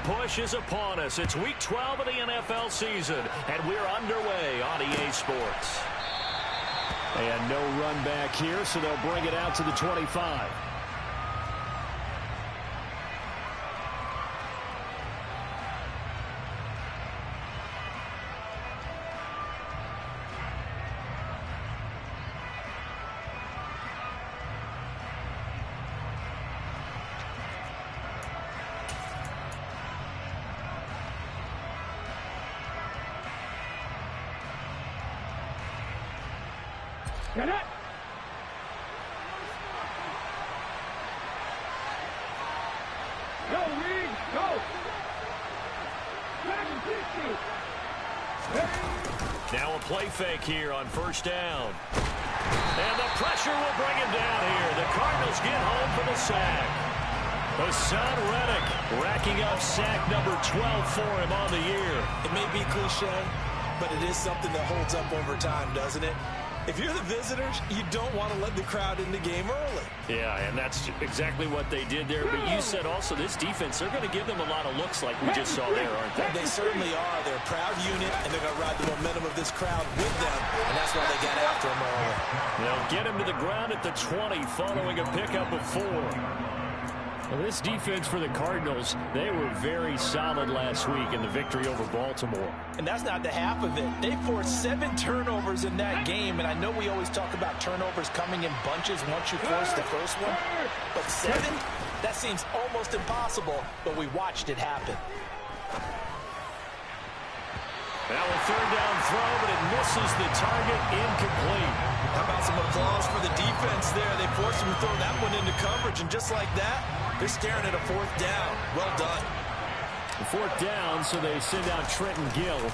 push is upon us. It's Week 12 of the NFL season, and we're underway on EA Sports. And no run back here, so they'll bring it out to the 25. Get it! Go, Reed! Go! 760! Now a play fake here on first down. And the pressure will bring him down here. The Cardinals get home for the sack. Hassan Reddick racking up sack number 12 for him on the year. It may be cliche, but it is something that holds up over time, doesn't it? If you're the visitors, you don't want to let the crowd in the game early. Yeah, and that's exactly what they did there. But you said also this defense, they're going to give them a lot of looks like we just saw there, aren't they? They certainly are. They're a proud unit, and they're going to ride the momentum of this crowd with them, and that's why they got after him early. They'll get him to the ground at the 20 following a pickup of 4. Well, this defense for the Cardinals, they were very solid last week in the victory over Baltimore. And that's not the half of it. They forced 7 turnovers in that game, and I know we always talk about turnovers coming in bunches once you force the first one. But 7? That seems almost impossible, but we watched it happen. Now a third down throw, but it misses the target, incomplete. How about some applause for the defense there? They forced him to throw that one into coverage, and just like that, they're staring at a 4th down. Well done. 4th down, so they send out Trenton Gill.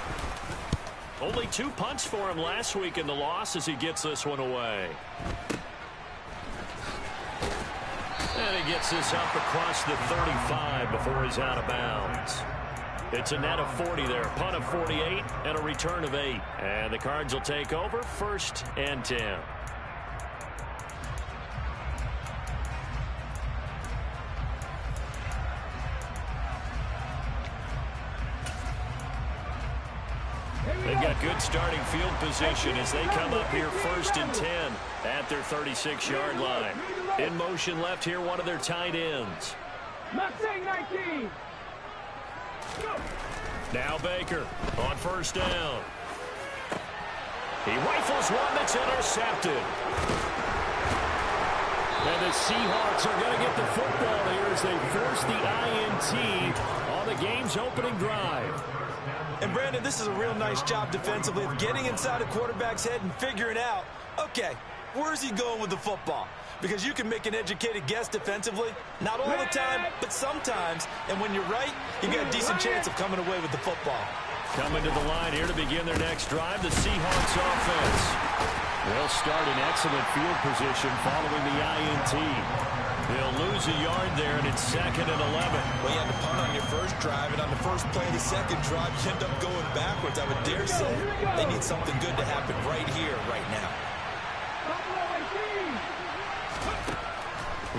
Only 2 punts for him last week in the loss as he gets this one away. And he gets this up across the 35 before he's out of bounds. It's a net of 40 there, a punt of 48, and a return of 8. And the Cards will take over, 1st and 10. They've got good starting field position as they come up here 1st and 10 at their 36-yard line. In motion left here, one of their tight ends. Mustang 19! Now Baker on 1st down. He rifles one that's intercepted. And the Seahawks are going to get the football here as they force the INT on the game's opening drive. And Brandon, this is a real nice job defensively of getting inside a quarterback's head and figuring out, okay, where's he going with the football? Because you can make an educated guess defensively. Not all the time, but sometimes. And when you're right, you got a decent chance of coming away with the football. Coming to the line here to begin their next drive, the Seahawks offense. They'll start in excellent field position following the INT. They'll lose a yard there, and it's 2nd and 11. Well, you had to punt on your first drive, and on the first play of the second drive, you end up going backwards. I would dare say they need something good to happen right here, right now.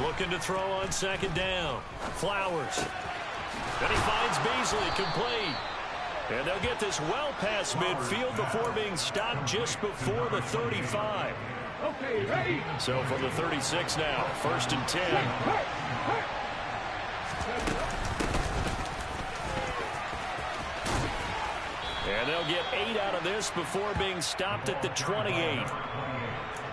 Looking to throw on 2nd down. Flowers. And he finds Beasley, complete. And they'll get this well past midfield before being stopped just before the 35. Okay, ready. So from the 36 now, 1st and 10. And they'll get 8 out of this before being stopped at the 28.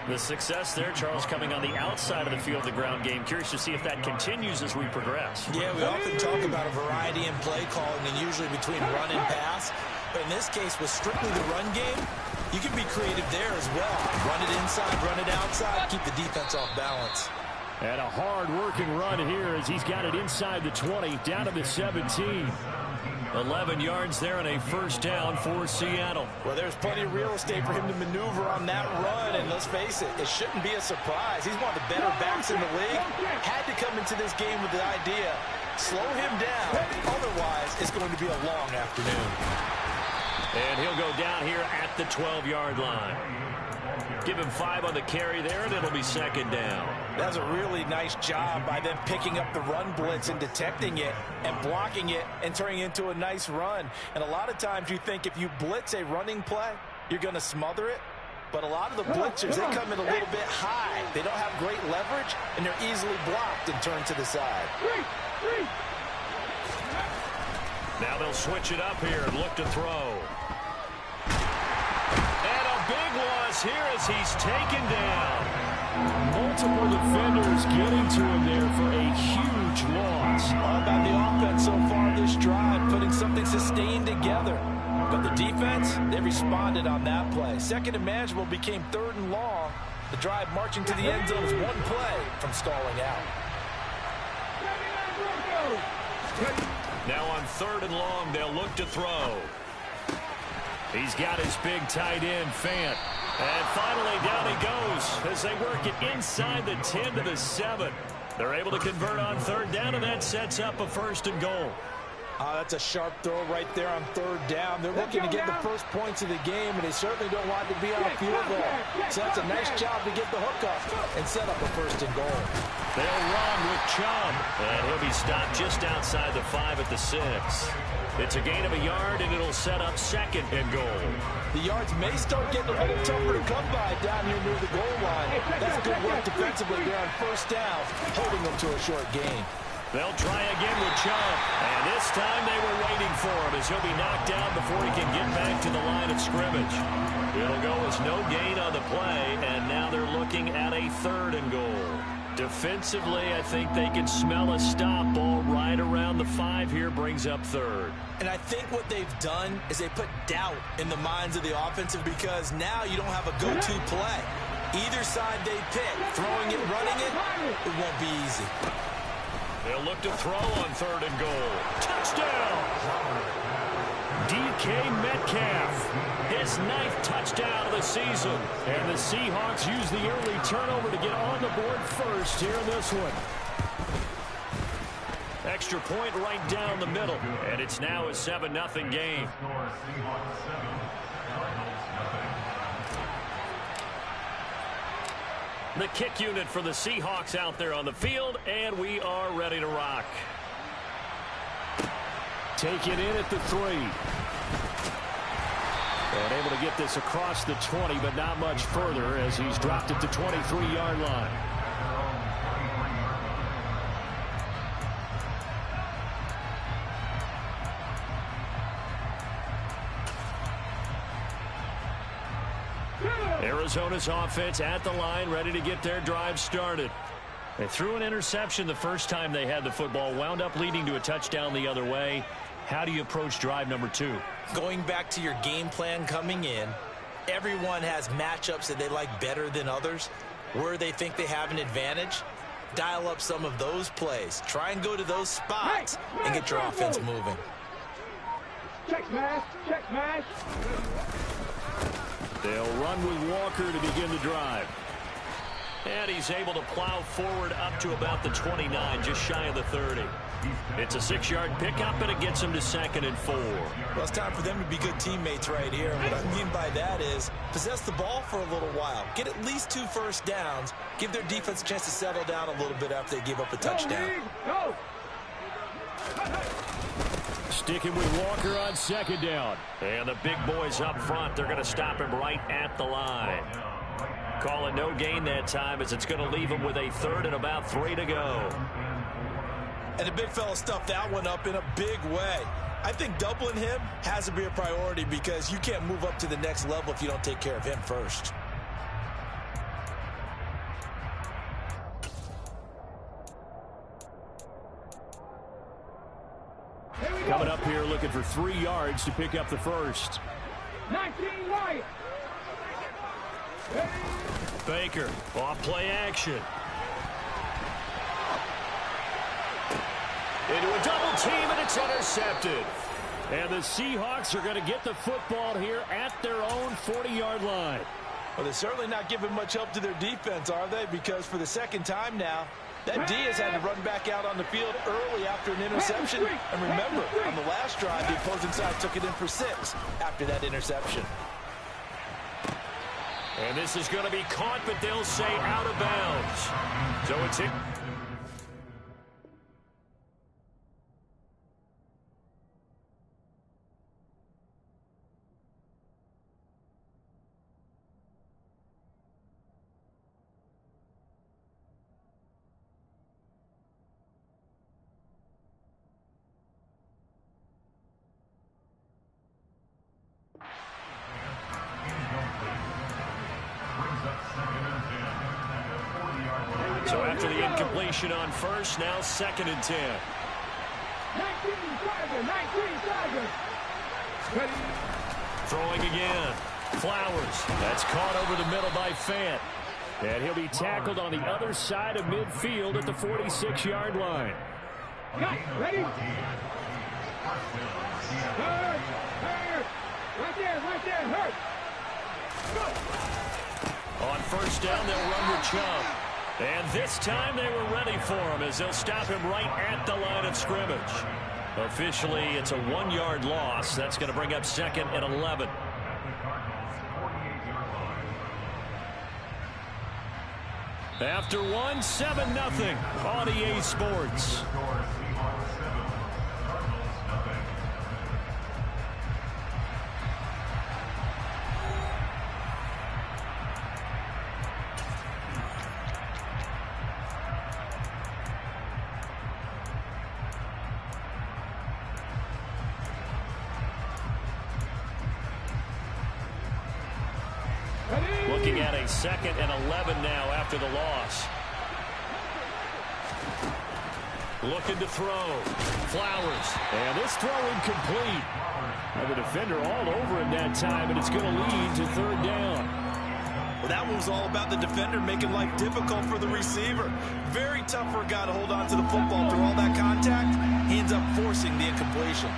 The success there, Charles, coming on the outside of the field, the ground game. Curious to see if that continues as we progress. Yeah, we often talk about a variety in play calling and usually between run and pass. But in this case, with strictly the run game, you can be creative there as well. Run it inside, run it outside, keep the defense off balance. And a hard-working run here as he's got it inside the 20, down to the 17. 11 yards there and a 1st down for Seattle. Well, there's plenty of real estate for him to maneuver on that run, and let's face it, it shouldn't be a surprise. He's one of the better backs in the league. Had to come into this game with the idea, slow him down, otherwise it's going to be a long afternoon. And he'll go down here at the 12-yard line. Give him 5 on the carry there, and it'll be second down. That's a really nice job by them picking up the run blitz and detecting it and blocking it and turning it into a nice run. And a lot of times you think if you blitz a running play, you're going to smother it. But a lot of the blitzers, they come in a little bit high. They don't have great leverage, and they're easily blocked and turned to the side. Now they'll switch it up here and look to throw. And a big loss here as he's taken down. Multiple defenders getting to him there for a huge loss. All about the offense so far this drive, putting something sustained together. But the defense, they responded on that play. Second and manageable became 3rd and long. The drive marching to the end zone is one play from stalling out. Now on 3rd and long, they'll look to throw. He's got his big tight end, Fant. And finally, down he goes as they work it inside the 10 to the 7. They're able to convert on 3rd down, and that sets up a 1st and goal. That's a sharp throw right there on 3rd down. They're looking to get the first points of the game, and they certainly don't want to be on a field goal. So that's a nice job to get the hook up and set up a 1st and goal. They'll run with Chubb, and he'll be stopped just outside the 5 at the 6. It's a gain of a yard, and it'll set up 2nd and goal. The yards may start getting a little tougher to come by down here near the goal line. That's good work defensively there on 1st down, holding them to a short gain. They'll try again with Chubb, and this time they were waiting for him as he'll be knocked down before he can get back to the line of scrimmage. It'll go as no gain on the play, and now they're looking at a 3rd and goal. Defensively, I think they can smell a stop ball right around the 5 here, brings up 3rd. And I think what they've done is they put doubt in the minds of the offensive because now you don't have a go-to play. Either side they pick, throwing it, running it, it won't be easy. They'll look to throw on 3rd and goal. Touchdown! DK Metcalf, his 9th touchdown of the season. And the Seahawks use the early turnover to get on the board first here in this one. Extra point right down the middle. And it's now a 7-0 game. The kick unit for the Seahawks out there on the field, and we are ready to rock. Take it in at the 3. And able to get this across the 20, but not much further as he's dropped it to 23-yard line. Arizona's offense at the line, ready to get their drive started. They threw an interception the first time they had the football, wound up leading to a touchdown the other way. How do you approach drive number 2? Going back to your game plan coming in, everyone has matchups that they like better than others. Where they think they have an advantage, dial up some of those plays. Try and go to those spots and get your offense moving. Check smash, check smash. They'll run with Walker to begin the drive. And he's able to plow forward up to about the 29, just shy of the 30. It's a 6-yard pickup, and it gets him to 2nd and 4. Well, it's time for them to be good teammates right here. And what I mean by that is possess the ball for a little while. Get at least 2 first downs. Give their defense a chance to settle down a little bit after they give up a touchdown. Go! Sticking with Walker on 2nd down. And the big boys up front, they're going to stop him right at the line. Call it no gain that time as it's going to leave him with a 3rd and about 3 to go. And the big fella stuffed that one up in a big way. I think doubling him has to be a priority because you can't move up to the next level if you don't take care of him first. Coming up here looking for 3 yards to pick up the first. 19 right. Baker, off play action. Into a double team, and it's intercepted. And the Seahawks are going to get the football here at their own 40-yard line. Well, they're certainly not giving much help to their defense, are they? Because for the 2nd time now, that D has had to run back out on the field early after an interception. And remember, on the last drive, the opposing side took it in for 6 after that interception. And this is going to be caught, but they'll say out of bounds. So it's hit. So after the incompletion on first, now 2nd and 10. 19 Tigers. Ready. Throwing again. Flowers. That's caught over the middle by Fant. And he'll be tackled on the other side of midfield at the 46-yard line. Got ready. Hurt. Right there. Hurt. On first down, they'll run with Chubb. And this time they were ready for him as they'll stop him right at the line of scrimmage. Officially, it's a 1-yard loss. That's going to bring up 2nd and 11. After 7-0 on EA Sports. Looking at a 2nd and 11 now after the loss. Looking to throw. Flowers. And this throw incomplete. And the defender all over him that time, and it's going to lead to 3rd down. Well, that one was all about the defender making life difficult for the receiver. Very tough for a guy to hold on to the football through all that contact. He ends up forcing the incompletion.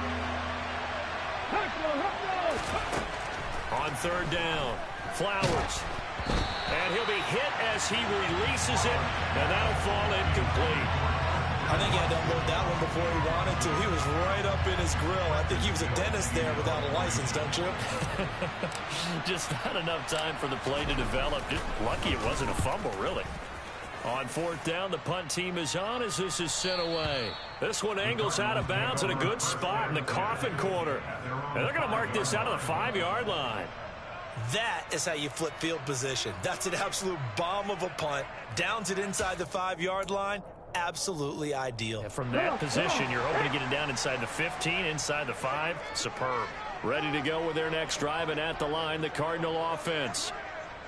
On 3rd down. Flowers. And he'll be hit as he releases it, and that'll fall incomplete. I think he had to unload that one before he wanted to. He was right up in his grill. I think he was a dentist there without a license, don't you? Just not enough time for the play to develop. Just lucky it wasn't a fumble, really. On 4th down, the punt team is on as this is sent away. This one angles out of bounds in a good spot in the coffin corner. And they're going to mark this out of the 5-yard line. That is how you flip field position. That's an absolute bomb of a punt. Downs it inside the 5-yard line. Absolutely ideal. And from that position, you're hoping to get it down inside the 15, inside the 5. Superb. Ready to go with their next drive, and at the line, the Cardinal offense.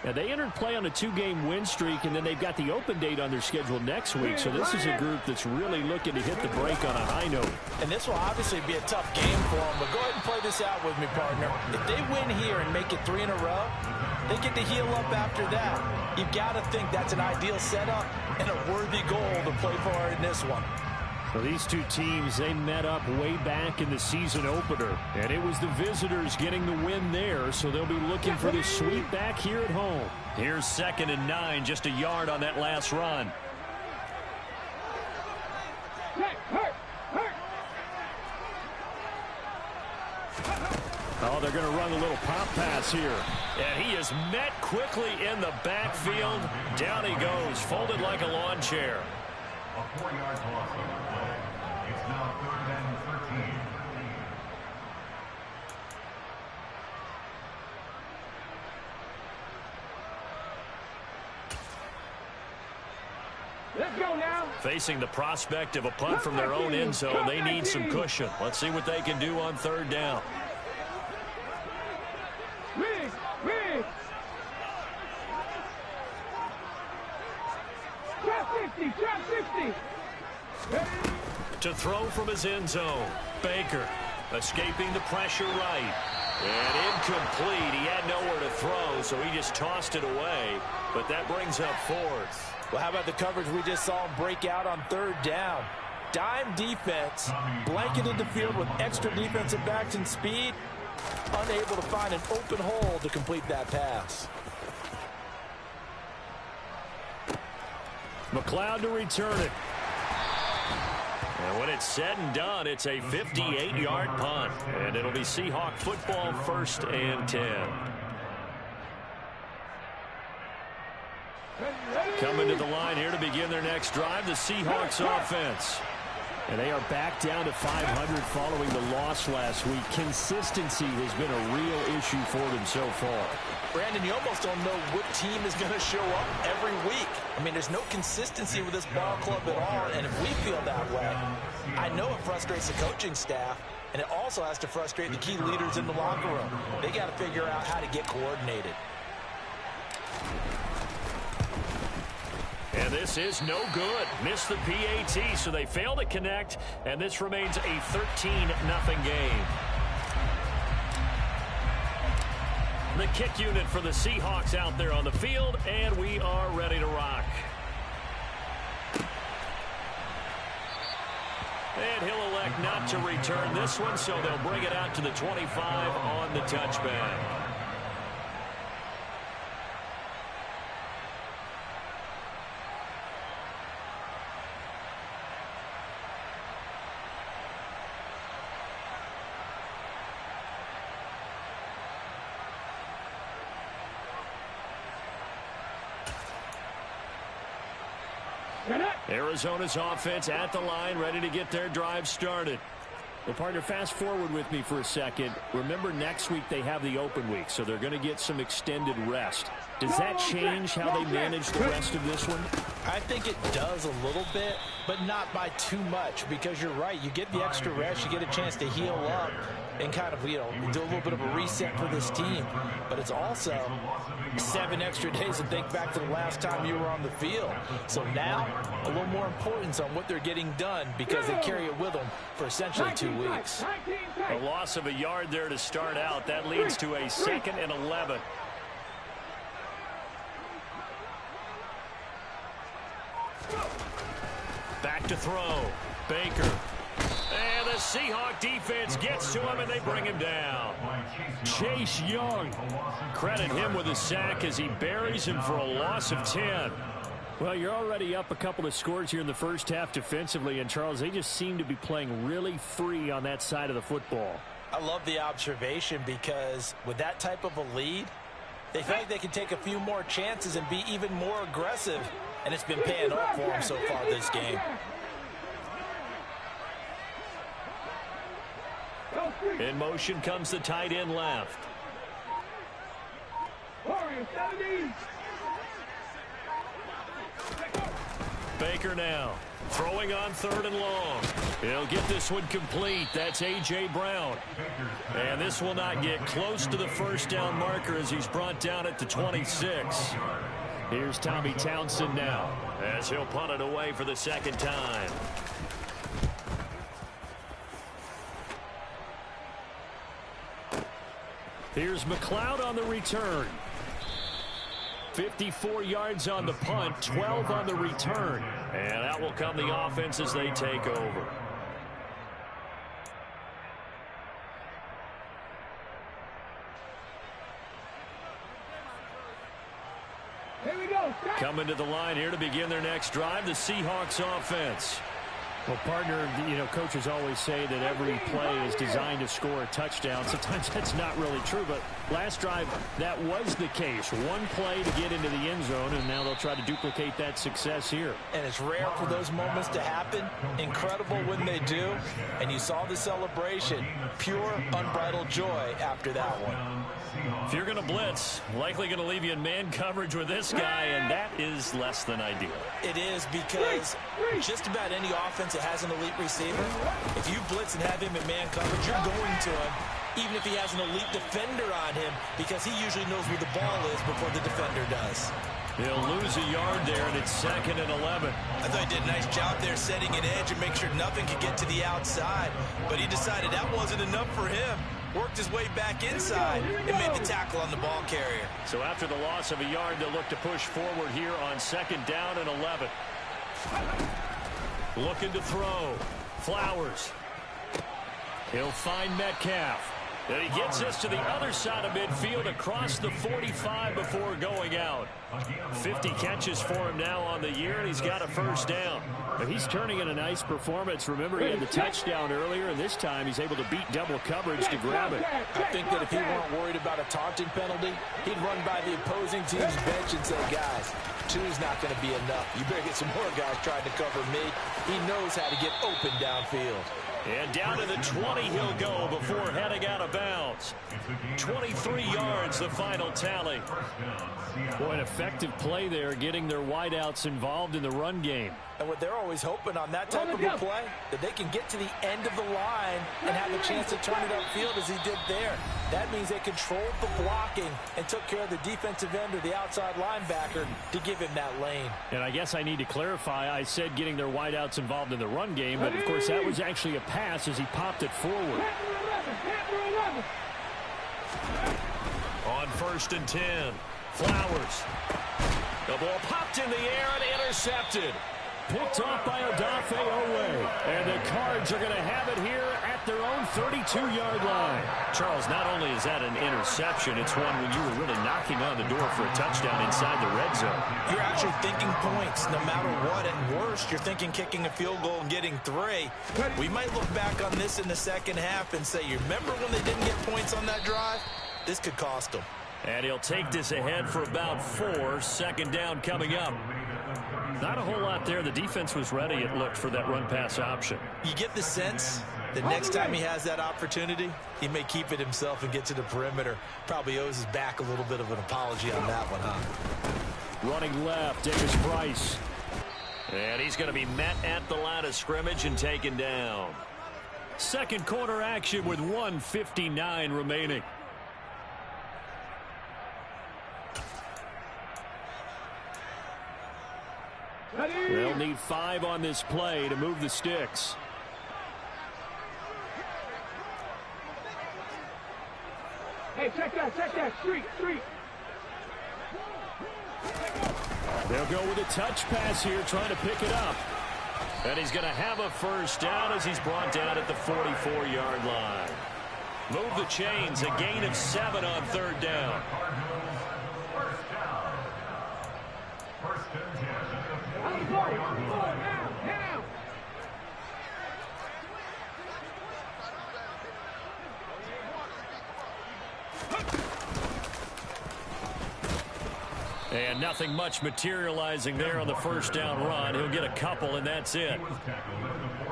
Now, they entered play on a 2-game win streak, and then they've got the open date on their schedule next week. So this is a group that's really looking to hit the break on a high note. And this will obviously be a tough game for them. But go ahead and play this out with me, partner. If they win here and make it 3 in a row, they get to heal up after that. You've got to think that's an ideal setup and a worthy goal to play for in this one. Well, these two teams, they met up way back in the season opener, and it was the visitors getting the win there, so they'll be looking for the sweep back here at home. Here's 2nd and 9, just a yard on that last run. Oh, they're going to run a little pop pass here. And he is met quickly in the backfield. Down he goes, folded like a lawn chair. A 4-yard loss on the play. It's now 3rd and 13. Let's go now. Facing the prospect of a punt from their own end zone, they need some cushion. Let's see what they can do on 3rd down. Rig. Trap 60. To throw from his end zone. Baker escaping the pressure right. And incomplete. He had nowhere to throw, so he just tossed it away. But that brings up 4th. Well, how about the coverage we just saw him break out on 3rd down? Dime defense, blanketed the field with extra defensive backs and speed, unable to find an open hole to complete that pass. McLeod to return it. And when it's said and done, it's a 58-yard punt. And it'll be Seahawk football, 1st and 10. Coming to the line here to begin their next drive, the Seahawks offense. And they are back down to 500 following the loss last week. Consistency has been a real issue for them so far. Brandon, you almost don't know what team is going to show up every week. I mean, there's no consistency with this ball club at all, and if we feel that way, I know it frustrates the coaching staff, and it also has to frustrate the key leaders in the locker room. They got to figure out how to get coordinated. And this is no good. Missed the PAT, so they fail to connect, and this remains a 13-0 game. The kick unit for the Seahawks out there on the field, and we are ready to rock. And he'll elect not to return this one, so they'll bring it out to the 25 on the touchback. Arizona's offense at the line, ready to get their drive started. Well, partner, fast forward with me for a second. Remember, next week they have the open week, so they're going to get some extended rest. Does that change how they manage the rest of this one? I think it does a little bit, but not by too much, because you're right. You get the extra rest, you get a chance to heal up and kind of, do a little bit of a reset for this team. But it's also 7 extra days to think back to the last time you were on the field. So now, a little more importance on what they're getting done, because they carry it with them for essentially 2 weeks. A loss of a yard there to start out. That leads to a 2nd and 11. Back to throw. Baker. And the Seahawk defense gets to him, and they bring him down. Chase Young. Credit him with a sack as he buries him for a loss of 10. Well, you're already up a couple of scores here in the first half defensively, and Charles, they just seem to be playing really free on that side of the football. I love the observation, because with that type of a lead, they feel like they can take a few more chances and be even more aggressive, and it's been paying off for them so far this game. In motion comes the tight end left. Baker now throwing on 3rd and long. He'll get this one complete. That's A.J. Brown. And this will not get close to the first down marker as he's brought down at the 26. Here's Tommy Townsend now as he'll punt it away for the 2nd time. Here's McLeod on the return. 54 yards on the punt, 12 on the return. And out will come the offense as they take over. Here we go. Coming to the line here to begin their next drive, the Seahawks offense. Well, partner, coaches always say that every play is designed to score a touchdown. Sometimes that's not really true, but last drive, that was the case. One play to get into the end zone, and now they'll try to duplicate that success here. And it's rare for those moments to happen. Incredible when they do. And you saw the celebration. Pure, unbridled joy after that one. If you're going to blitz, likely going to leave you in man coverage with this guy, and that is less than ideal. It is, because just about any offense that has an elite receiver, if you blitz and have him in man coverage, you're going to him, even if he has an elite defender on him, because he usually knows where the ball is before the defender does. He'll lose a yard there, and it's 2nd and 11. I thought he did a nice job there setting an edge and make sure nothing could get to the outside, but he decided that wasn't enough for him. Worked his way back inside and made the tackle on the ball carrier. So after the loss of a yard, they'll look to push forward here on 2nd down and 11. Looking to throw. Flowers. He'll find Metcalf. And he gets this to the other side of midfield across the 45 before going out. 50 catches for him now on the year, and he's got a first down. But he's turning in a nice performance. Remember, he had the touchdown earlier, and this time he's able to beat double coverage to grab it. I think that if he weren't worried about a taunting penalty, he'd run by the opposing team's bench and say, guys, two's not going to be enough. You better get some more guys trying to cover me. He knows how to get open downfield. And down to the 20 he'll go before heading out of bounds. 23 yards, the final tally. Boy, an effective play there, getting their wideouts involved in the run game. And what they're always hoping on that type of a play, that they can get to the end of the line and have a chance to turn it upfield as he did there. That means they controlled the blocking and took care of the defensive end or the outside linebacker to give him that lane. And I guess I need to clarify, I said getting their wideouts involved in the run game, but of course that was actually a pass as he popped it forward. On 1st and 10, Flowers. The ball popped in the air and intercepted. Picked off by Odafe Owe. And the Cards are going to have it here at their own 32-yard line. Charles, not only is that an interception, it's one when you were really knocking on the door for a touchdown inside the red zone. You're actually thinking points no matter what. At worst, you're thinking kicking a field goal and getting 3. We might look back on this in the second half and say, you remember when they didn't get points on that drive? This could cost them. And he'll take this ahead for about 4. Second down coming up. Not a whole lot there. The defense was ready, it looked, for that run-pass option. You get the sense that next time he has that opportunity, he may keep it himself and get to the perimeter. Probably owes his back a little bit of an apology on that one, huh? Running left, Davis Price. And he's going to be met at the line of scrimmage and taken down. Second quarter action with 1:59 remaining. They'll need 5 on this play to move the sticks. Hey, check that, street. They'll go with a touch pass here, trying to pick it up. And he's going to have a first down as he's brought down at the 44-yard line. Move the chains, a gain of 7 on 3rd down. And nothing much materializing there on the first down run. He'll get a couple, and that's it.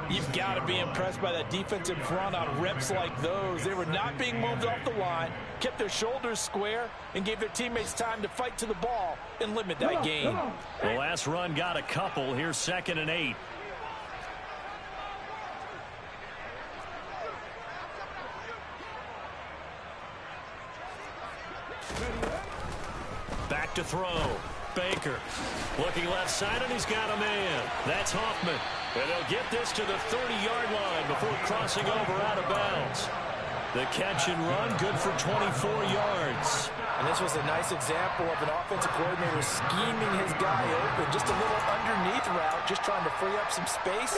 You've got to be impressed by that defensive front on reps like those. They were not being moved off the line, kept their shoulders square, and gave their teammates time to fight to the ball and limit that gain. The last run got a couple. Here's 2nd and 8. Back to throw. Baker looking left side, and he's got a man. That's Hoffman. And they'll get this to the 30-yard line before crossing over out of bounds. The catch and run, good for 24 yards. And this was a nice example of an offensive coordinator scheming his guy open. Just a little underneath route, just trying to free up some space,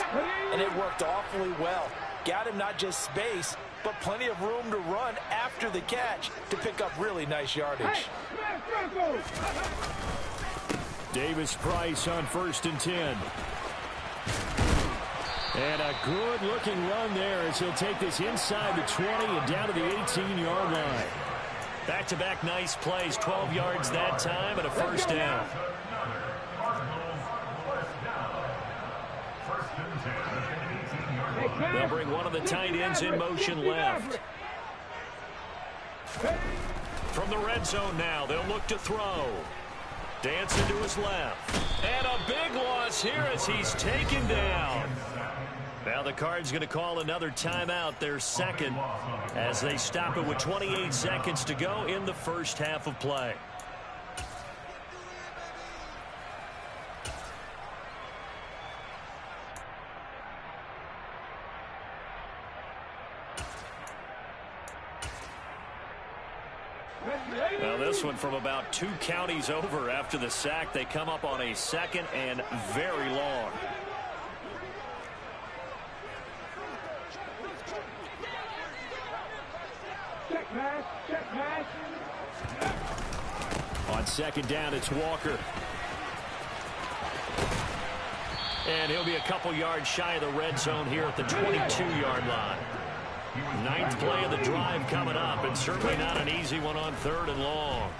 and it worked awfully well. Got him not just space, but plenty of room to run after the catch to pick up really nice yardage. Davis Price on 1st and 10. And a good-looking run there as he'll take this inside the 20 and down to the 18-yard line. Back-to-back nice plays, 12 yards that time and a first down. They'll bring one of the tight ends in motion left. From the red zone now, they'll look to throw. Dancing to his left. And a big loss here as he's taken down. Now the Cards going to call another timeout, their second, as they stop it with 28 seconds to go in the first half of play. Now this one from about 2 counties over after the sack. They come up on a 2nd and very long. check pass. On second down, it's Walker. And he'll be a couple yards shy of the red zone here at the 22-yard line. Ninth play of the drive coming up, and certainly not an easy one on 3rd and long.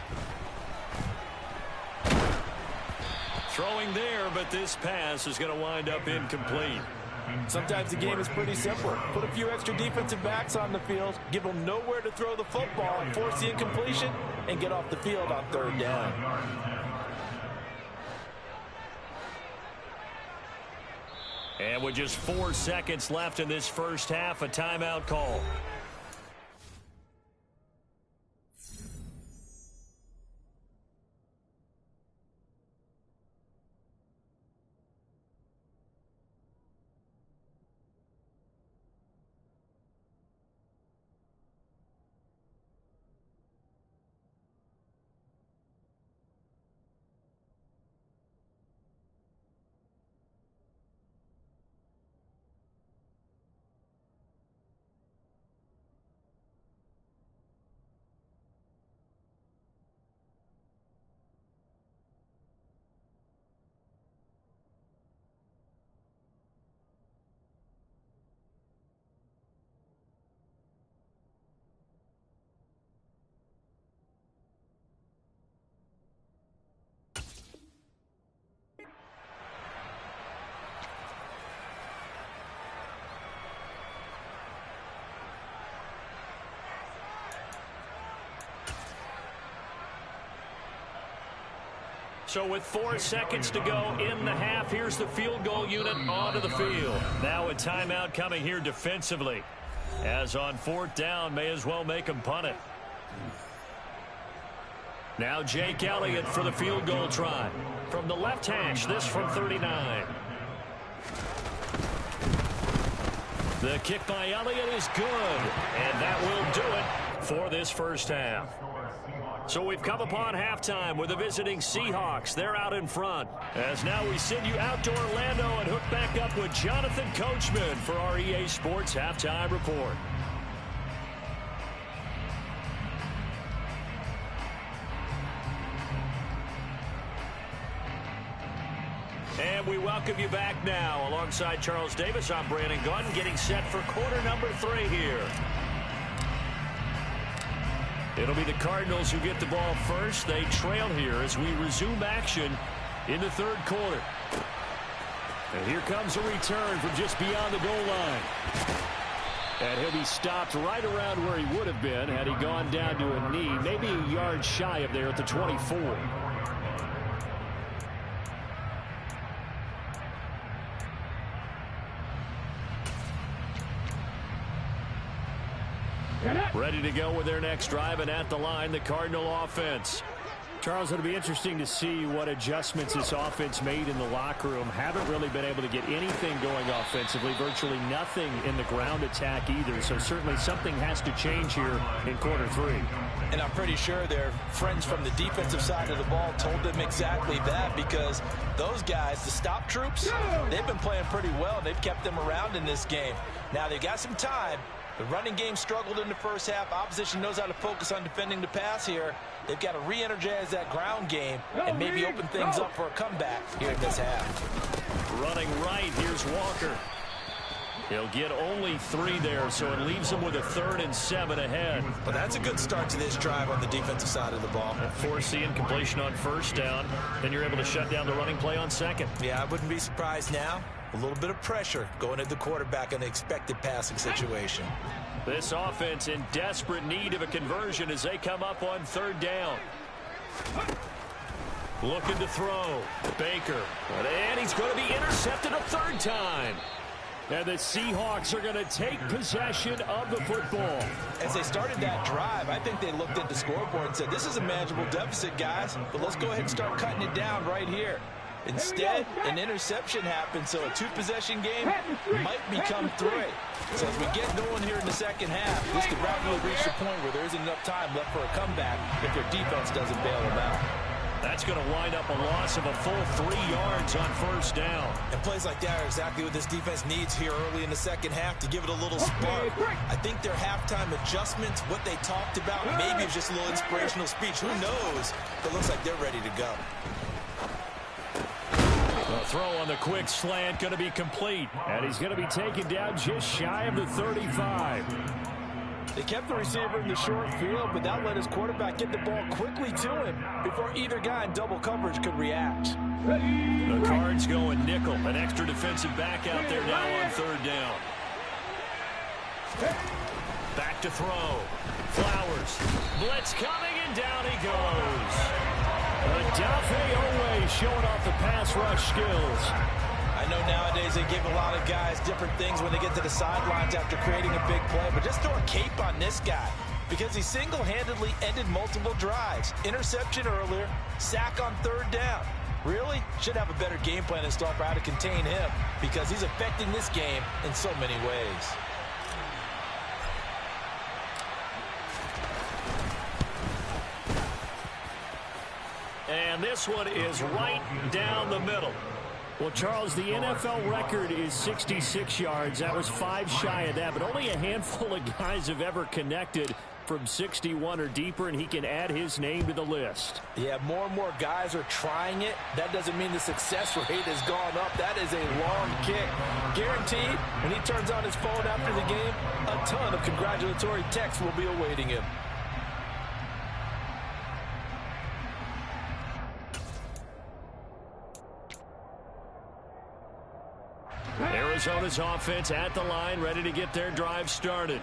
Throwing there, but this pass is going to wind up incomplete. Sometimes the game is pretty simple. Put a few extra defensive backs on the field, give them nowhere to throw the football, force the incompletion, and get off the field on 3rd down. And with just 4 seconds left in this first half, a timeout call. So with 4 seconds to go in the half, here's the field goal unit onto the field. Now a timeout coming here defensively. As on 4th down, may as well make them punt it. Now Jake Elliott for the field goal try. From the left hash, this from 39. The kick by Elliott is good, and that will do it for this first half. So we've come upon halftime with the visiting Seahawks. They're out in front. As now we send you out to Orlando and hook back up with Jonathan Coachman for our EA Sports Halftime Report. And we welcome you back now. Alongside Charles Davis, I'm Brandon Gunn, getting set for quarter number 3 here. It'll be the Cardinals who get the ball first. They trail here as we resume action in the 3rd quarter. And here comes a return from just beyond the goal line. And he'll be stopped right around where he would have been had he gone down to a knee, maybe a yard shy of there at the 24. Ready to go with their next drive, and at the line, the Cardinal offense. Charles, it'll be interesting to see what adjustments this offense made in the locker room. Haven't really been able to get anything going offensively, virtually nothing in the ground attack either. So certainly something has to change here in quarter 3. And I'm pretty sure their friends from the defensive side of the ball told them exactly that, because those guys, the stop troops, they've been playing pretty well, and they've kept them around in this game. Now they've got some time. The running game struggled in the first half. Opposition knows how to focus on defending the pass here. They've got to re-energize that ground game and maybe open things up for a comeback here in this half. Running right, here's Walker. He'll get only 3 there, so it leaves him with a 3rd and 7 ahead. Well, that's a good start to this drive on the defensive side of the ball. Force the incompletion on 1st down. Then you're able to shut down the running play on 2nd. Yeah, I wouldn't be surprised now. A little bit of pressure going at the quarterback in the expected passing situation. This offense in desperate need of a conversion as they come up on 3rd down. Looking to throw. Baker. And he's going to be intercepted a 3rd time. And the Seahawks are going to take possession of the football. As they started that drive, I think they looked at the scoreboard and said, this is a manageable deficit, guys, but let's go ahead and start cutting it down right here. Instead, an interception happened, so a 2-possession game might become 3. So as we get going here in the 2nd half, this could rapidly reach the point where there isn't enough time left for a comeback if their defense doesn't bail them out. That's going to wind up a loss of a full 3 yards on first down. And plays like that are exactly what this defense needs here early in the second half to give it a little spark. I think their halftime adjustments, what they talked about, maybe it's just a little inspirational speech. Who knows? But it looks like they're ready to go. The throw on the quick slant going to be complete. And he's going to be taken down just shy of the 35. They kept the receiver in the short field, but that let his quarterback get the ball quickly to him before either guy in double coverage could react. The Cards going nickel. An extra defensive back out there now on third down. Back to throw. Flowers. Blitz coming, and down he goes. Dafe Owe showing off the pass rush skills. I know nowadays they give a lot of guys different things when they get to the sidelines after creating a big play, but just throw a cape on this guy because he single-handedly ended multiple drives. Interception earlier, sack on third down. Really should have a better game plan installed for how to contain him because he's affecting this game in so many ways. And this one is right down the middle. Well, Charles, the NFL record is 66 yards. That was 5 shy of that, but only a handful of guys have ever connected from 61 or deeper, and he can add his name to the list. Yeah, more and more guys are trying it. That doesn't mean the success rate has gone up. That is a long kick. Guaranteed, when he turns on his phone after the game, a ton of congratulatory texts will be awaiting him. Arizona's offense at the line, ready to get their drive started.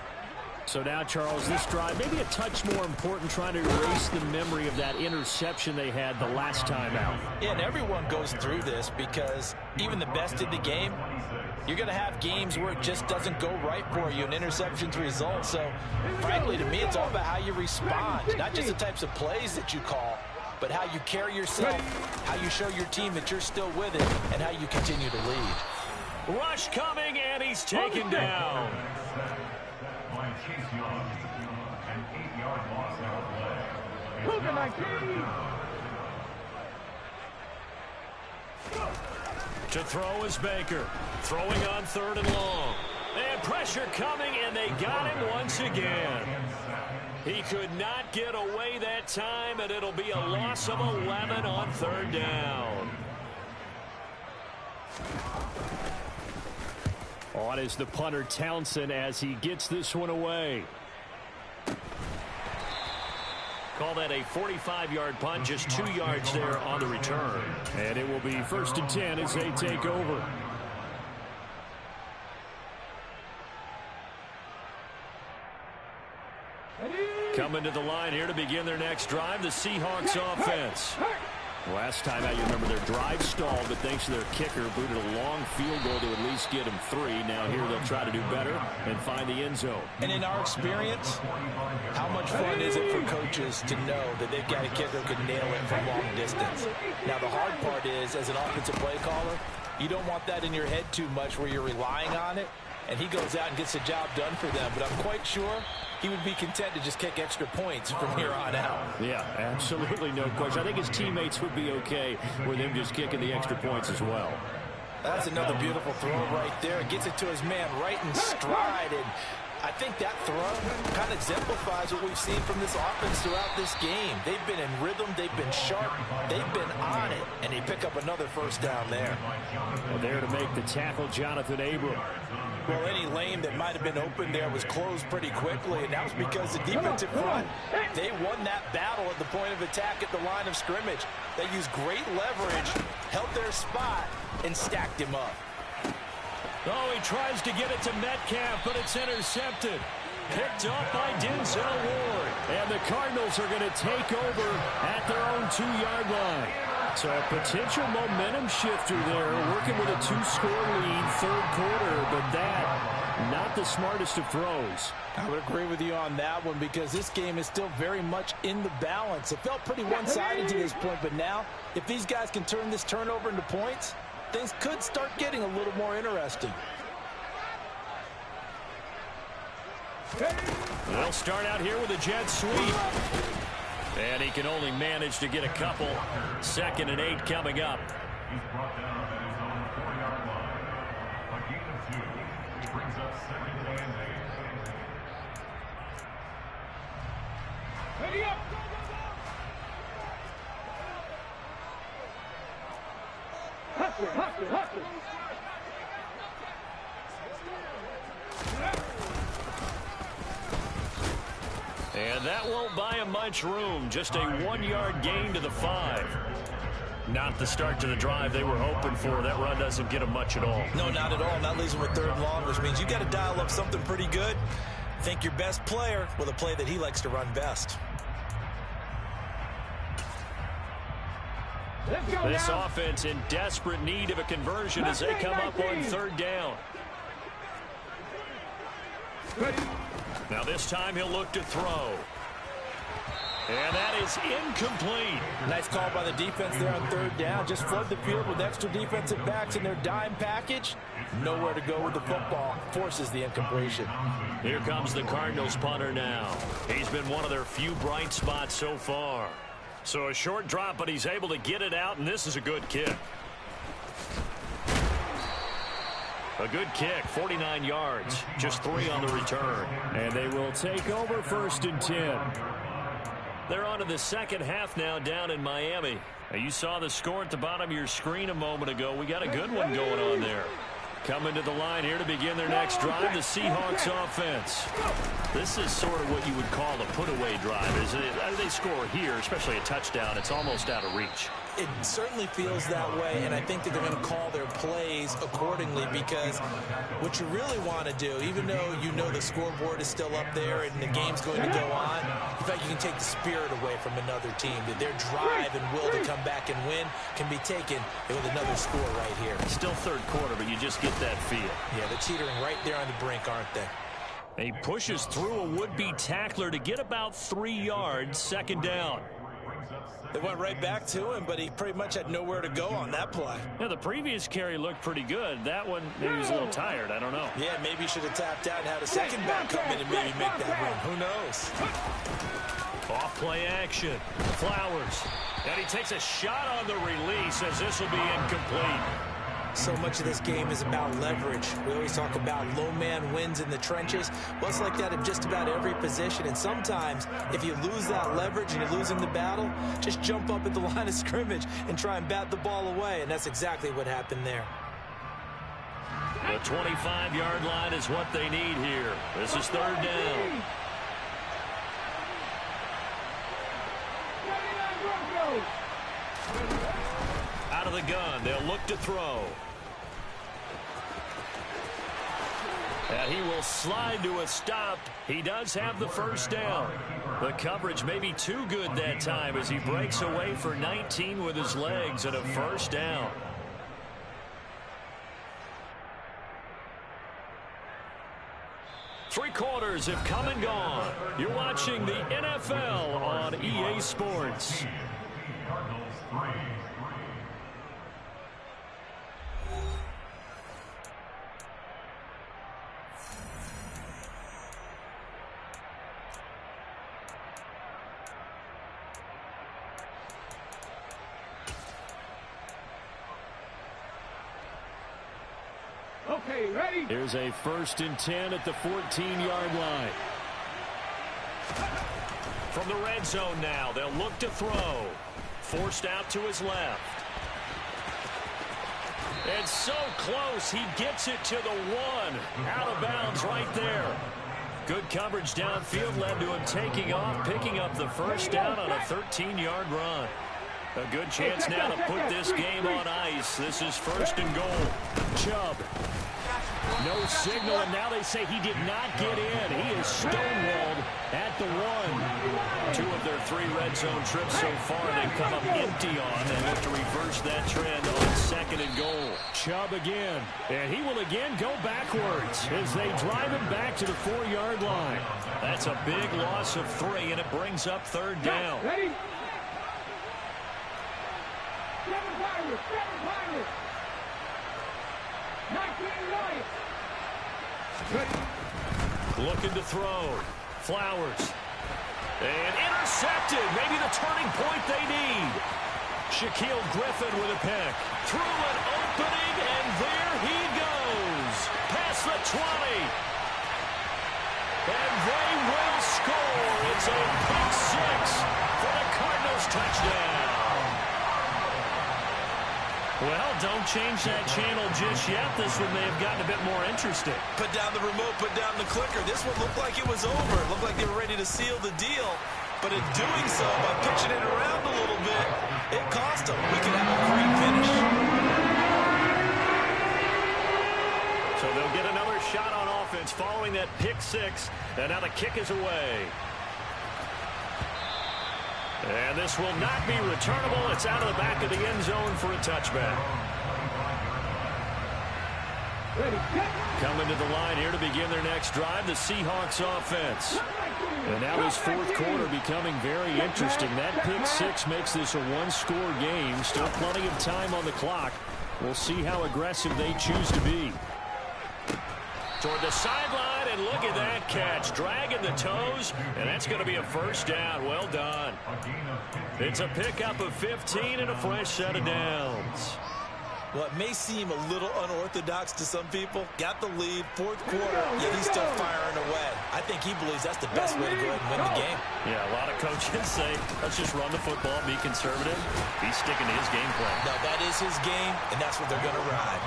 So now, Charles, this drive maybe a touch more important, trying to erase the memory of that interception they had the last time out. Yeah, and everyone goes through this because even the best in the game, you're going to have games where it just doesn't go right for you and interceptions result. So, frankly, to me, it's all about how you respond, not just the types of plays that you call, but how you carry yourself, how you show your team that you're still with it, and how you continue to lead. Rush coming, and he's taken down. By Chase Young, an 8-yard loss on the play. Cougar 19. To throw is Baker. Throwing on third and long. And pressure coming, and they got him once again. He could not get away that time, and it'll be a loss of 11 on third down. On is the punter Townsend as he gets this one away. Call that a 45-yard punt, just 2 yards there on the return. And it will be 1st and 10 as they take over. Coming to the line here to begin their next drive, the Seahawks offense. Last time out, you remember their drive stalled, but thanks to their kicker, booted a long field goal to at least get them 3. Now here they'll try to do better and find the end zone. And in our experience, how much fun is it for coaches to know that they've got a kicker who can nail it from long distance? Now, the hard part is, as an offensive play caller, you don't want that in your head too much where you're relying on it, and he goes out and gets the job done for them. But I'm quite sure he would be content to just kick extra points from here on out. Yeah, absolutely no question. I think his teammates would be okay with him just kicking the extra points as well. That's another beautiful throw right there. Gets it to his man right in stride. And I think that throw kind of exemplifies what we've seen from this offense throughout this game. They've been in rhythm. They've been sharp. They've been on it. And they pick up another first down there. Well, there to make the tackle, Jonathan Abram. Well, any lane that might have been open there was closed pretty quickly, and that was because the defensive front, they won that battle at the point of attack at the line of scrimmage. They used great leverage, held their spot, and stacked him up. Oh, he tries to get it to Metcalf, but it's intercepted. Picked up by Denzel Ward. And the Cardinals are going to take over at their own 2-yard line. So a potential momentum shifter there, working with a 2-score lead, third quarter, but that, not the smartest of throws. I would agree with you on that one because this game is still very much in the balance. It felt pretty one-sided to this point, but now, if these guys can turn this turnover into points, things could start getting a little more interesting. They'll start out here with a jet sweep. And he can only manage to get a couple. 2nd and 8 coming up. He's brought down at his own 4-yard line. A gain of 2. Brings up 2nd and 8. Ready up. Hustle, hustle, hustle. And that won't buy him much room. Just a 1-yard gain to the 5. Not the start to the drive they were hoping for. That run doesn't get him much at all. No, not at all. That leaves him with 3rd and long, which means you got to dial up something pretty good. Think your best player with a play that he likes to run best. This offense in desperate need of a conversion as they come up on 3rd down. Now this time he'll look to throw. And that is incomplete. Nice call by the defense there on 3rd down. Just flood the field with extra defensive backs in their dime package. Nowhere to go with the football. Forces the incompletion. Here comes the Cardinals punter now. He's been one of their few bright spots so far. So a short drop, but he's able to get it out, and this is a good kick. A good kick, 49 yards, just 3 on the return. And they will take over 1st and 10. They're on to the 2nd half now down in Miami. Now you saw the score at the bottom of your screen a moment ago. We got a good one going on there. Coming to the line here to begin their next drive, the Seahawks offense. This is sort of what you would call a put-away drive. They score here, especially a touchdown, it's almost out of reach. It certainly feels that way, and I think that they're going to call their plays accordingly because what you really want to do, even though you know the scoreboard is still up there and the game's going to go on, in fact, you can take the spirit away from another team. That their drive and will to come back and win can be taken with another score right here. Still 3rd quarter, but you just get that feel. Yeah, they're teetering right there on the brink, aren't they? And he pushes through a would-be tackler to get about 3 yards, 2nd down. They went right back to him, but he pretty much had nowhere to go on that play. Yeah, the previous carry looked pretty good. That one, maybe he was a little tired. I don't know. Yeah, maybe he should have tapped out and had a 2nd back come in and maybe make that run. Who knows? Off-play action. Flowers. And he takes a shot on the release as this will be incomplete. So much of this game is about leverage. We always talk about low man wins in the trenches. Well, it's like that in just about every position. And sometimes, if you lose that leverage and you're losing the battle, just jump up at the line of scrimmage and try and bat the ball away. And that's exactly what happened there. The 25-yard line is what they need here. This is 3rd down. Out of the gun, they'll look to throw. And he will slide to a stop. He does have the 1st down. The coverage may be too good that time as he breaks away for 19 with his legs and a 1st down. Three quarters have come and gone. You're watching the NFL on EA Sports. Cardinals 3. Okay, ready? Here's a 1st and 10 at the 14-yard line. From the red zone now, they'll look to throw. Forced out to his left. And so close, he gets it to the 1. Out of bounds right there. Good coverage downfield led to him taking off, picking up the 1st down on a 13-yard run. A good chance now to put this game on ice. This is 1st and goal. Chubb. No signal, and now they say he did not get in. He is stonewalled at the 1. 2 of their 3 red zone trips so far they've come up empty on and look to reverse that trend on 2nd and goal. Chubb again, and he will again go backwards as they drive him back to the 4-yard line. That's a big loss of 3, and it brings up 3rd down. Ready? 7 Pirates, 7 Pirates. 19 Lions. Looking to throw. Flowers. And intercepted. Maybe the turning point they need. Shaquille Griffin with a pick. Through an opening, and there he goes. Past the 20. And they will score. It's a pick six for the Cardinals touchdown. Well, don't change that channel just yet. This one may have gotten a bit more interesting. Put down the remote, put down the clicker. This one looked like it was over. It looked like they were ready to seal the deal. But in doing so, by pitching it around a little bit, it cost them. We could have a great finish. So they'll get another shot on offense following that pick six. And now the kick is away. And this will not be returnable. It's out of the back of the end zone for a touchback. Coming to the line here to begin their next drive, the Seahawks offense. And now this fourth quarter becoming very interesting. That pick six makes this a one-score game. Still plenty of time on the clock. We'll see how aggressive they choose to be. Toward the sideline, and look at that catch. Dragging the toes, and that's going to be a first down. Well done. It's a pickup of 15 and a fresh set of downs. Well, it may seem a little unorthodox to some people. Got the lead, fourth quarter, yet he's still firing away. I think he believes that's the best way to go ahead and win the game. Yeah, a lot of coaches say, let's just run the football, be conservative. He's sticking to his game plan. No, that is his game, and that's what they're going to ride.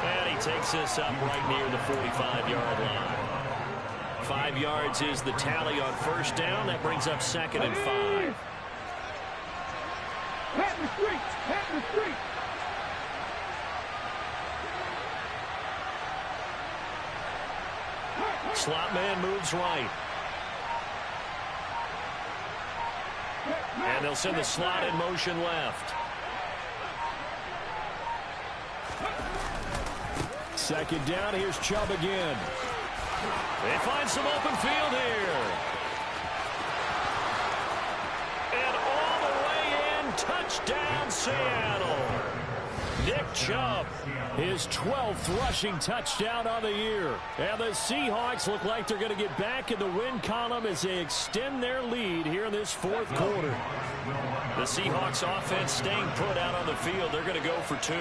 And he takes this up right near the 45-yard line. 5 yards is the tally on first down. That brings up 2nd and 5. Pat the street! Pat the street! Slot man moves right. And they'll send the slot in motion left. 2nd down. Here's Chubb again. They find some open field here. And all the way in. Touchdown, Seattle. Nick Chubb. His 12th rushing touchdown on the year. And the Seahawks look like they're going to get back in the win column as they extend their lead here in this fourth quarter. The Seahawks offense staying put out on the field. They're going to go for 2.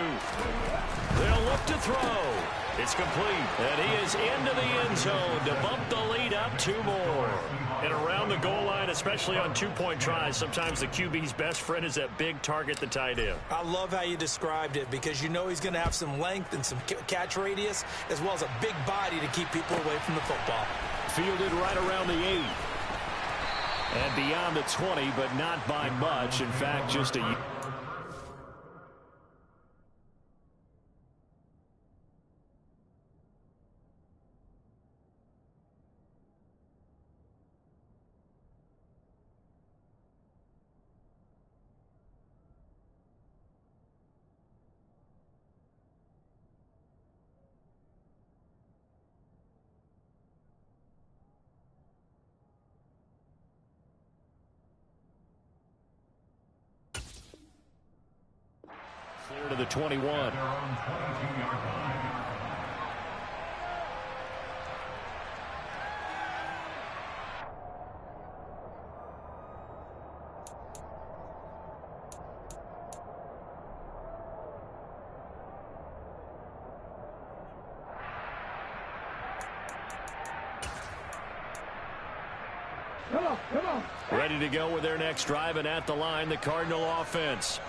They'll look to throw. It's complete. And he is into the end zone to bump the lead up 2 more. And around the goal line, especially on 2-point tries, sometimes the QB's best friend is that big target, the tight end. I love how you described it because you know he's going to have some length and some catch radius as well as a big body to keep people away from the football. Fielded right around the 8. And beyond the 20, but not by much. In fact, just a... Clear to the 21. Come on. Ready to go with their next drive, and at the line, the Cardinal offense.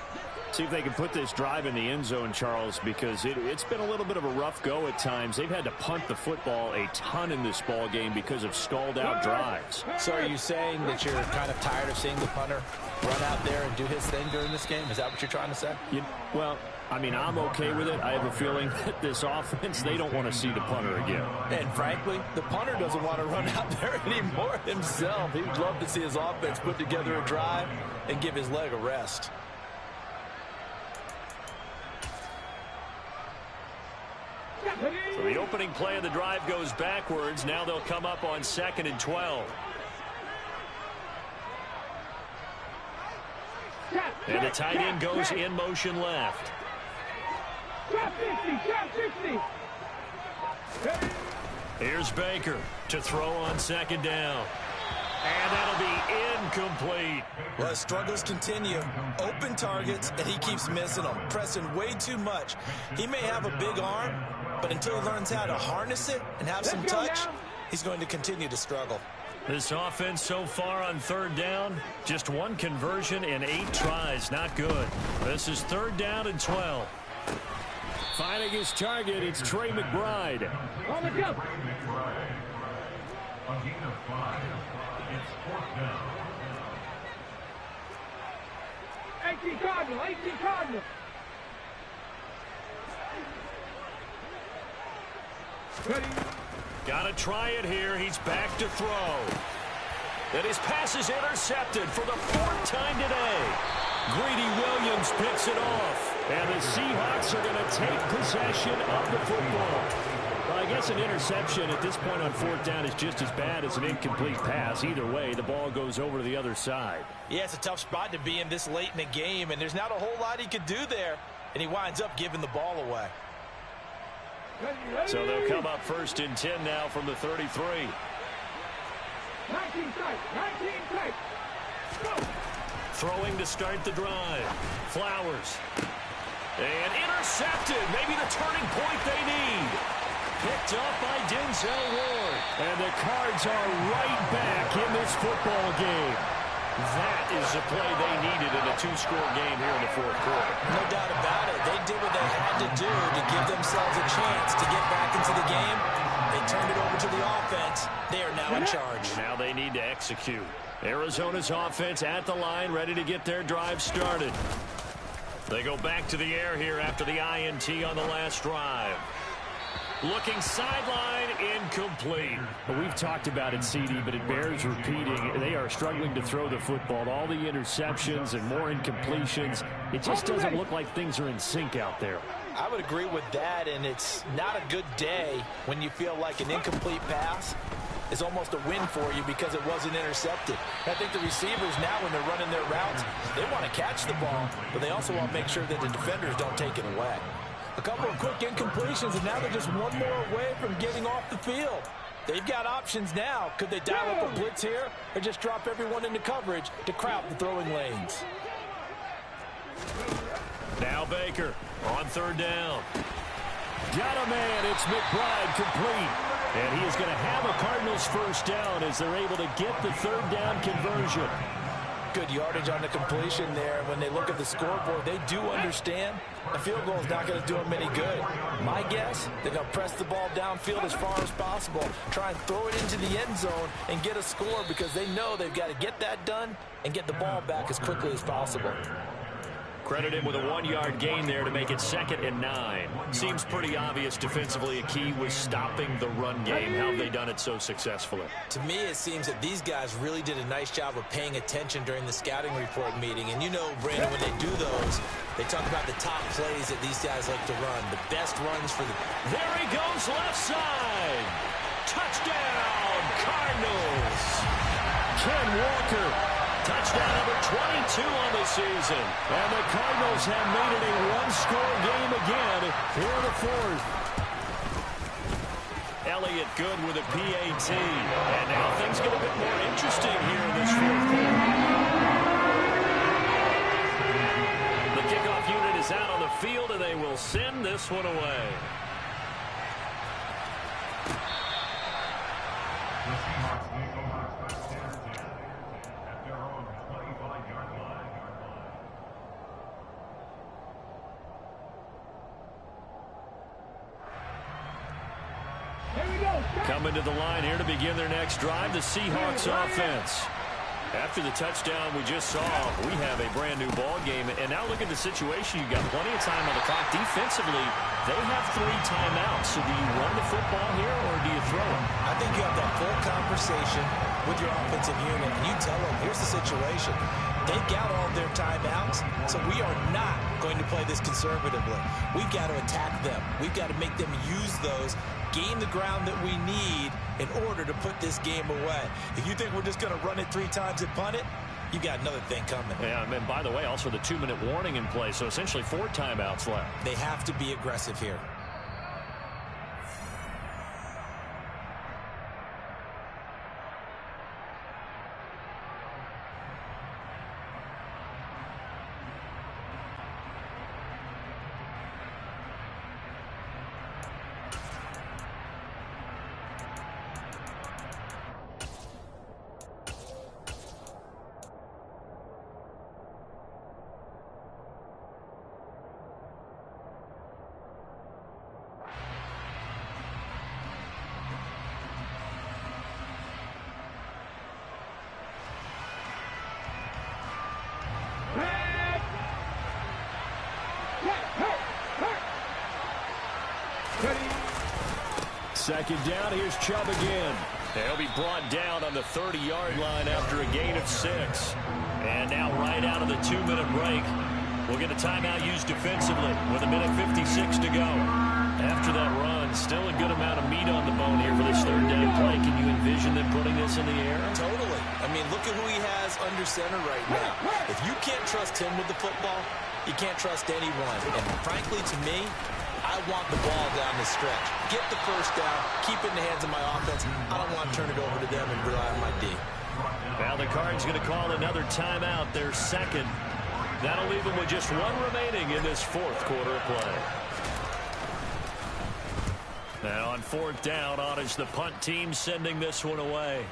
See if they can put this drive in the end zone, Charles, because it's been a little bit of a rough go at times. They've had to punt the football a ton in this ball game because of stalled-out drives. So are you saying that you're kind of tired of seeing the punter run out there and do his thing during this game? Is that what you're trying to say? Well, I mean, I'm okay with it. I have a feeling that this offense, they don't want to see the punter again. And frankly, the punter doesn't want to run out there anymore himself. He'd love to see his offense put together a drive and give his leg a rest. So the opening play of the drive goes backwards. Now they'll come up on 2nd and 12. And the tight end goes in motion left. Trap 50. Here's Baker to throw on 2nd down. And that'll be incomplete. Well, his struggles continue. Open targets, and he keeps missing them, pressing way too much. He may have a big arm, but until he learns how to harness it and have some touch, he's going to continue to struggle. This offense so far on third down, just one conversion in 8 tries. Not good. This is 3rd down and 12. Finding his target, it's Trey McBride. On the jump. A gain of 5. It's 4th down. 18 Cardinal, 18 Cardinal. Ready. Got to try it here. He's back to throw. And his pass is intercepted for the 4th time today. Greedy Williams picks it off. And the Seahawks are going to take possession of the football. Well, I guess an interception at this point on 4th down is just as bad as an incomplete pass. Either way, the ball goes over to the other side. Yeah, it's a tough spot to be in this late in the game, and there's not a whole lot he could do there, and he winds up giving the ball away. So they'll come up 1st and 10 now from the 33. 19 tight, 19 tight. Go. Throwing to start the drive. Flowers. And intercepted. Maybe the turning point they need. Picked up by Denzel Ward. And the Cards are right back in this football game. That is the play they needed in a 2-score game here in the 4th quarter. No doubt about it. They did what they had to do to give themselves a chance to get back into the game. They turned it over to the offense. They are now in charge. Now they need to execute. Arizona's offense at the line, ready to get their drive started. They go back to the air here after the INT on the last drive. Looking sideline, incomplete. Well, we've talked about it, CD, but it bears repeating. They are struggling to throw the football. All the interceptions and more incompletions. It just doesn't look like things are in sync out there. I would agree with that, and it's not a good day when you feel like an incomplete pass is almost a win for you because it wasn't intercepted. I think the receivers now, when they're running their routes, they want to catch the ball, but they also want to make sure that the defenders don't take it away. A couple of quick incompletions, and now they're just one more away from getting off the field. They've got options now. Could they dial up a blitz here or just drop everyone into coverage to crowd the throwing lanes? Now Baker on 3rd down. Got a man. It's McBride complete. And he is going to have a Cardinals 1st down as they're able to get the 3rd down conversion. Good yardage on the completion there. When they look at the scoreboard, they do understand a field goal is not going to do them any good. My guess, they're going to press the ball downfield as far as possible, try and throw it into the end zone and get a score because they know they've got to get that done and get the ball back as quickly as possible. Credit him with a 1-yard gain there to make it 2nd and 9. Seems pretty obvious defensively. A key was stopping the run game. How have they done it so successfully? To me, it seems that these guys really did a nice job of paying attention during the scouting report meeting. And you know, Brandon, when they do those, they talk about the top plays that these guys like to run, the best runs for the... There he goes, left side. Touchdown, Cardinals. Ken Walker. Touchdown number 22 on the season. And the Cardinals have made it a 1-score game again here in the 4th. Elliott good with a PAT. And now things get a bit more interesting here in this 4th quarter. The kickoff unit is out on the field, and they will send this one away. The Seahawks take over 1st and 10 at their own 25-yard line. Here we go. Coming to the line here to begin their next drive, the Seahawks offense. After the touchdown we just saw, we have a brand-new ball game. And now look at the situation. You've got plenty of time on the clock. Defensively, they have 3 timeouts. So do you run the football here or do you throw it? I think you have that full conversation with your offensive unit, and you tell them, here's the situation. They've got all their timeouts, so we are not going to play this conservatively. We've got to attack them. We've got to make them use those, gain the ground that we need in order to put this game away. If you think we're just going to run it 3 times and punt it, you've got another thing coming. Yeah, and by the way, also the 2-minute warning in play, so essentially 4 timeouts left. They have to be aggressive here. Second down, here's Chubb again. He'll be brought down on the 30-yard line after a gain of 6. And now right out of the 2-minute break, we'll get a timeout used defensively with 1:56 to go. After that run, still a good amount of meat on the bone here for this third down play. Can you envision them putting this in the air? Totally. I mean, look at who he has under center right now. If you can't trust him with the football, you can't trust anyone. And frankly, to me, I want the ball down the stretch. Get the first down, keep it in the hands of my offense. I don't want to turn it over to them and rely on my D. Now the Cards going to call another timeout, their second. That'll leave them with just one remaining in this fourth quarter of play. Now on fourth down, on is the punt team sending this one away.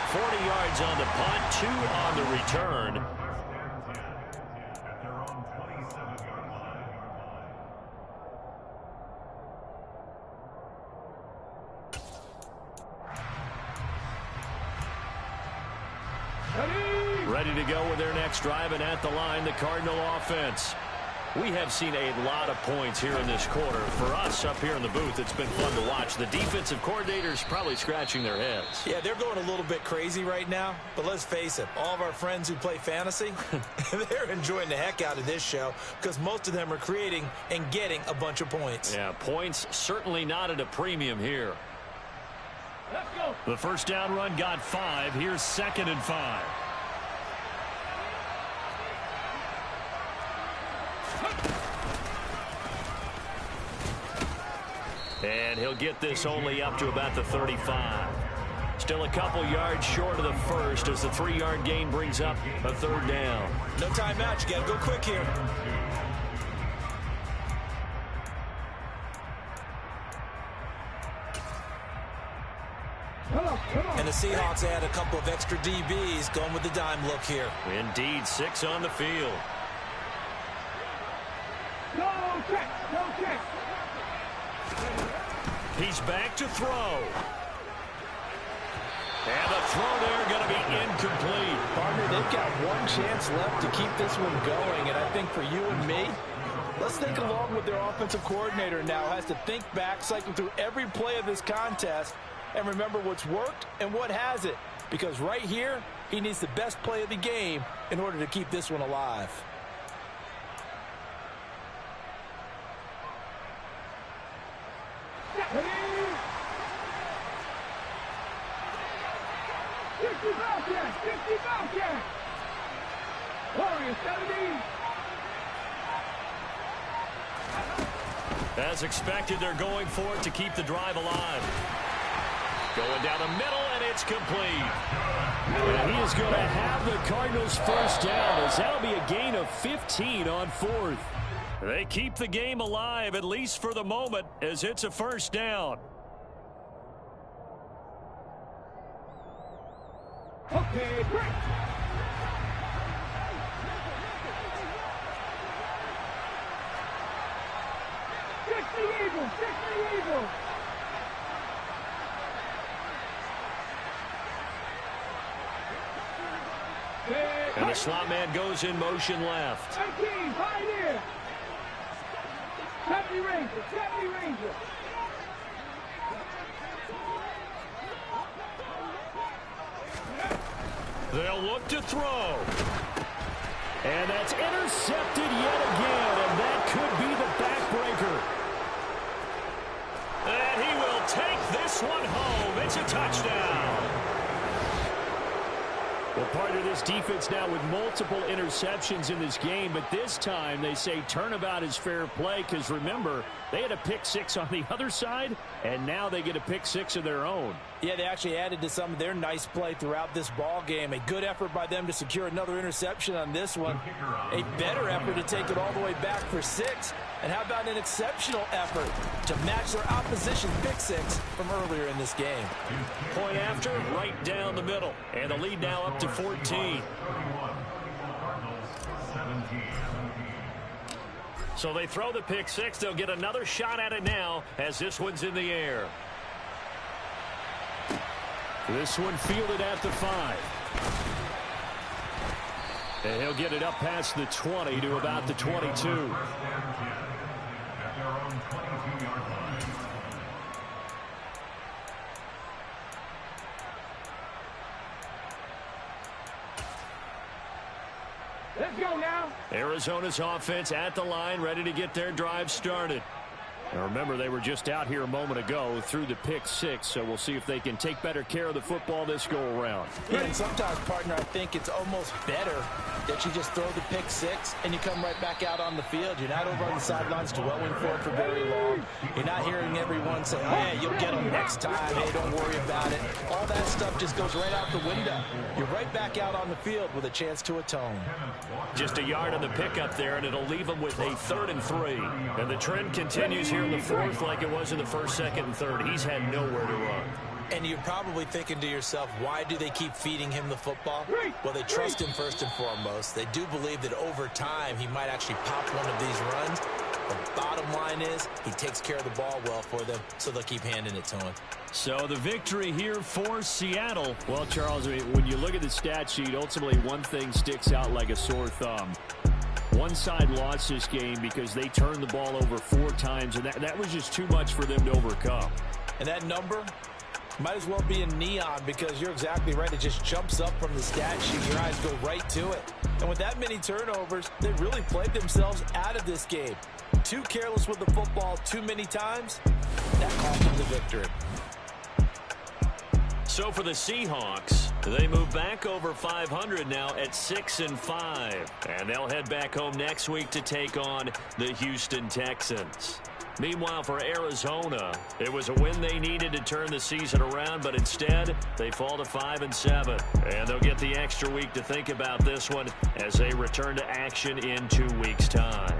40 yards on the punt, 2 on the return. Ready to go with their next drive, and at the line, the Cardinal offense. We have seen a lot of points here in this quarter. For us up here in the booth, it's been fun to watch. The defensive coordinators probably scratching their heads. Yeah, they're going a little bit crazy right now, but let's face it, all of our friends who play fantasy, they're enjoying the heck out of this show because most of them are creating and getting a bunch of points. Yeah, points certainly not at a premium here. Let's go. The first down run got 5. Here's 2nd and 5. And he'll get this only up to about the 35. Still a couple yards short of the first as the 3-yard gain brings up a third down. No timeout. You got to go quick here. And the Seahawks add a couple of extra DBs going with the dime look here. Indeed, 6 on the field. No check. No check. He's back to throw. And the throw there going to be incomplete. Partner, they've got one chance left to keep this one going, and I think for you and me, let's think along with their offensive coordinator now. Has to think back, cycle through every play of this contest, and remember what's worked and what hasn't. Because right here, he needs the best play of the game in order to keep this one alive. As expected, they're going for it to keep the drive alive. Going down the middle, and it's complete. And he is going to have the Cardinals first down, as that'll be a gain of 15 on 4th. They keep the game alive, at least for the moment, as it's a first down. Okay, break. Fix the Eagles. Fix the Eagles. And the slot man goes in motion left. 19, Pioneer. 70 Ranger. 70 Ranger. They'll look to throw. And that's intercepted yet again, and that could be the backbreaker. And he will take this one home. It's a touchdown. Well, part of this defense now with multiple interceptions in this game, but this time they say turnabout is fair play because, remember, they had a pick 6 on the other side, and now they get a pick 6 of their own. Yeah, they actually added to some of their nice play throughout this ball game. A good effort by them to secure another interception on this one. A better effort to take it all the way back for 6. And how about an exceptional effort to match their opposition's pick 6 from earlier in this game? Point after, right down the middle. And the lead now up to 14. So they throw the pick 6. They'll get another shot at it now as this one's in the air. This one fielded at the 5. And he'll get it up past the 20 to about the 22. At their own 22-yard line. Let's go now. Arizona's offense at the line, ready to get their drive started. And remember, they were just out here a moment ago through the pick six, so we'll see if they can take better care of the football this go-around. Yeah, and sometimes, partner, I think it's almost better that you just throw the pick six and you come right back out on the field. You're not over on the sidelines dwelling for it for very long. You're not hearing everyone say, oh, yeah, you'll get them next time. Hey, don't worry about it. All that stuff just goes right out the window. You're right back out on the field with a chance to atone. Just a yard on the pickup there, and it'll leave them with a 3rd and 3. And the trend continues here in the fourth like it was in the first, second, and third. He's had nowhere to run. And you're probably thinking to yourself, why do they keep feeding him the football? Well, they trust him first and foremost. They do believe that over time he might actually pop one of these runs. The bottom line is he takes care of the ball well for them, so they'll keep handing it to him. So the victory here for Seattle. Well, Charles, I mean, when you look at the stat sheet, ultimately one thing sticks out like a sore thumb. One side lost this game because they turned the ball over 4 times, and that was just too much for them to overcome. And that number might as well be in neon because you're exactly right. It just jumps up from the stat sheet. Your eyes go right to it. And with that many turnovers, they really played themselves out of this game. Too careless with the football too many times. That cost them the victory. So for the Seahawks, they move back over 500 now at 6-5. And they'll head back home next week to take on the Houston Texans. Meanwhile, for Arizona, it was a win they needed to turn the season around, but instead, they fall to 5-7. And they'll get the extra week to think about this one as they return to action in 2 weeks' time.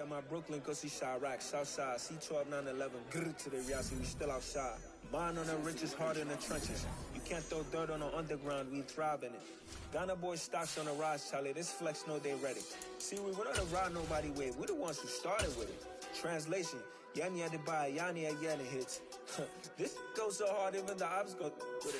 My Brooklyn, cause he shot rack, Southside, C12, 911, grr to the Riasi, we still outside. Mine on the richest, heart in the trenches. You can't throw dirt on the underground, we thrive in it. Ghana boys stocks on the rise, Charlie, this flex know they ready. See, we don't ride nobody with, we're the ones who started with it. Translation, Yanni had to buy, Yanni had getting hits. This goes so hard, even the ops go with it.